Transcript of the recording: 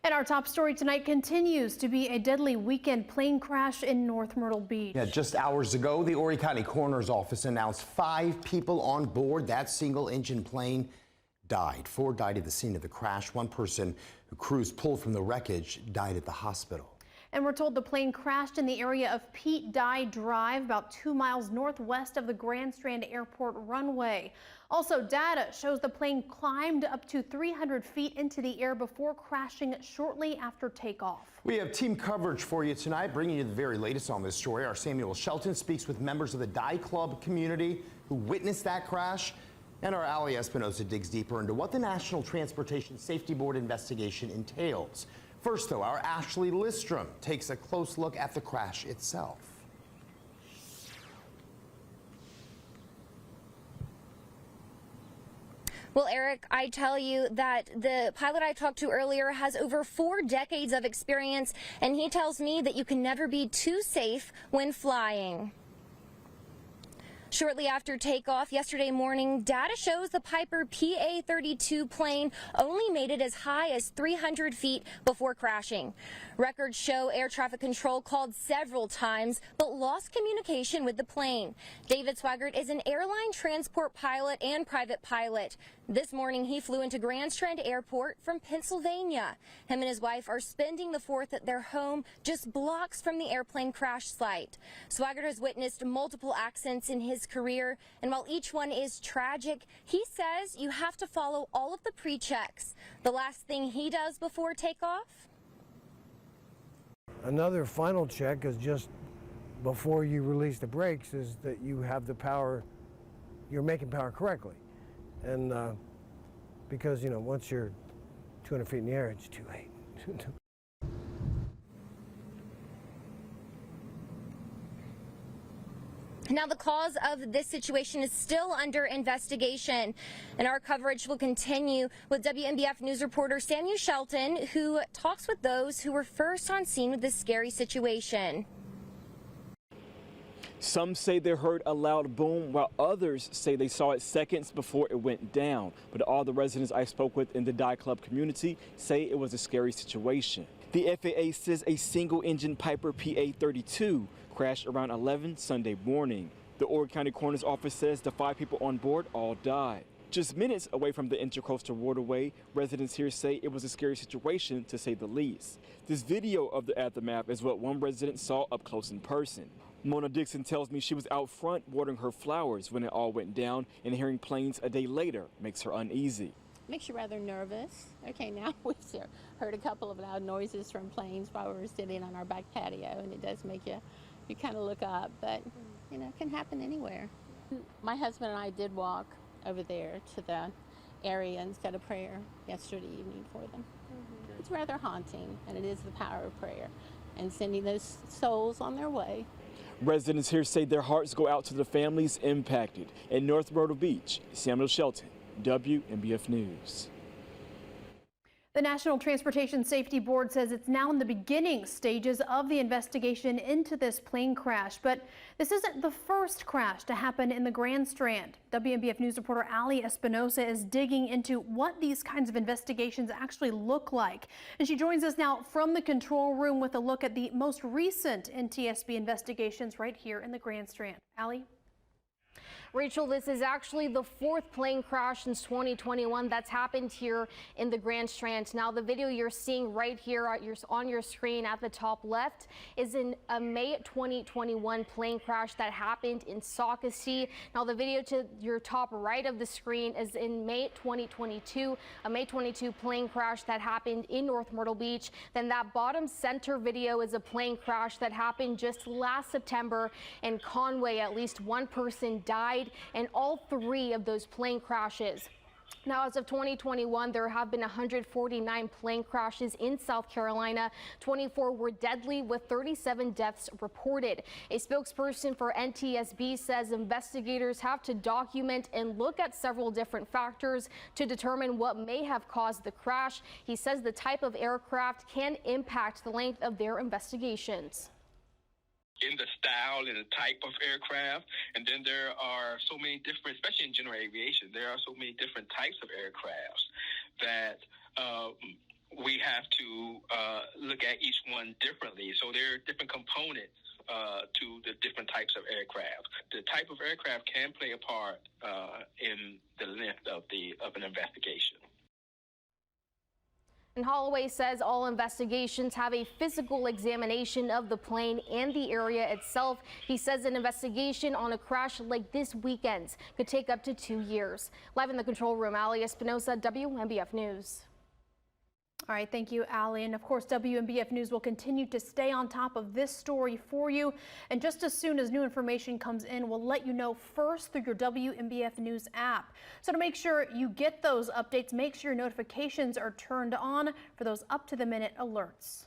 And our top story tonight continues to be a deadly weekend plane crash in North Myrtle Beach. Yeah, just hours ago, the Horry County Coroner's Office announced 5 people on board that single-engine plane died. 4 died at the scene of the crash. One person who crews pulled from the wreckage died at the hospital. And we're told the plane crashed in the area of Pete Dye Drive, about 2 miles northwest of the Grand Strand Airport runway. Also, data shows the plane climbed up to 300 feet into the air before crashing shortly after takeoff. We have team coverage for you tonight, bringing you the very latest on this story. Our Samuel Shelton speaks with members of the Dye Club community who witnessed that crash. And our Ali Espinosa digs deeper into what the National Transportation Safety Board investigation entails. First, though, our Ashley Listrom takes a close look at the crash itself. Well, Eric, I tell you that the pilot I talked to earlier has over 4 decades of experience, and he tells me that you can never be too safe when flying. Shortly after takeoff yesterday morning, data shows the Piper PA-32 plane only made it as high as 300 feet before crashing. Records show air traffic control called several times but lost communication with the plane. David Swaggart is an airline transport pilot and private pilot. This morning he flew into Grand Strand Airport from Pennsylvania. Him and his wife are spending the 4th at their home just blocks from the airplane crash site. Swaggart has witnessed multiple accidents in his career, and while each one is tragic, he says you have to follow all of the pre-checks. The last thing he does before takeoff? Another final check is just before you release the brakes is that you have the power, you're making power correctly. And because, you know, once you're 200 feet in the air, it's too late. Now, the cause of this situation is still under investigation, and our coverage will continue with WNBF News reporter Samuel Shelton, who talks with those who were first on scene with this scary situation. Some say they heard a loud boom, while others say they saw it seconds before it went down. But all the residents I spoke with in the Dye Club community say it was a scary situation. The FAA says a single-engine Piper PA-32 crashed around 11 Sunday morning. The Horry County Coroner's Office says the 5 people on board all died. Just minutes away from the Intercoastal Waterway, residents here say it was a scary situation, to say the least. This video of the aftermath is what one resident saw up close in person. Mona Dixon tells me she was out front watering her flowers when it all went down, and hearing planes a day later makes her uneasy. Makes you rather nervous. Okay, now we've heard a couple of loud noises from planes while we were sitting on our back patio, and it does make you kind of look up, but you know, it can happen anywhere. My husband and I did walk over there to the area and said a prayer yesterday evening for them. It's rather haunting, and it is the power of prayer and sending those souls on their way. Residents here say their hearts go out to the families impacted. In North Myrtle Beach, Samuel Shelton, WNBF News. The National Transportation Safety Board says it's now in the beginning stages of the investigation into this plane crash, but this isn't the first crash to happen in the Grand Strand. WNBF News reporter Ali Espinosa is digging into what these kinds of investigations actually look like, and she joins us now from the control room with a look at the most recent NTSB investigations right here in the Grand Strand. Ali? Rachel, this is actually the 4th plane crash since 2021 that's happened here in the Grand Strand. Now, the video you're seeing right here on your screen at the top left is in a May 2021 plane crash that happened in Saucasee. Now, the video to your top right of the screen is in May 2022, a May 22 plane crash that happened in North Myrtle Beach. Then that bottom center video is a plane crash that happened just last September in Conway. At least one person died in all 3 of those plane crashes. Now, as of 2021, there have been 149 plane crashes in South Carolina. 24 were deadly, with 37 deaths reported. A spokesperson for NTSB says investigators have to document and look at several different factors to determine what may have caused the crash. He says the type of aircraft can impact the length of their investigations. In the style and the type of aircraft, and then there are so many different, especially in general aviation, there are so many different types of aircrafts that we have to look at each one differently. So there are different components to the different types of aircraft. The type of aircraft can play a part in the length of an investigation. And Holloway says all investigations have a physical examination of the plane and the area itself. He says an investigation on a crash like this weekend's could take up to 2 years. Live in the control room, Ali Espinosa, WMBF News. All right, thank you, Allie. And of course, WMBF News will continue to stay on top of this story for you. And just as soon as new information comes in, we'll let you know first through your WMBF News app. So to make sure you get those updates, make sure your notifications are turned on for those up-to-the-minute alerts.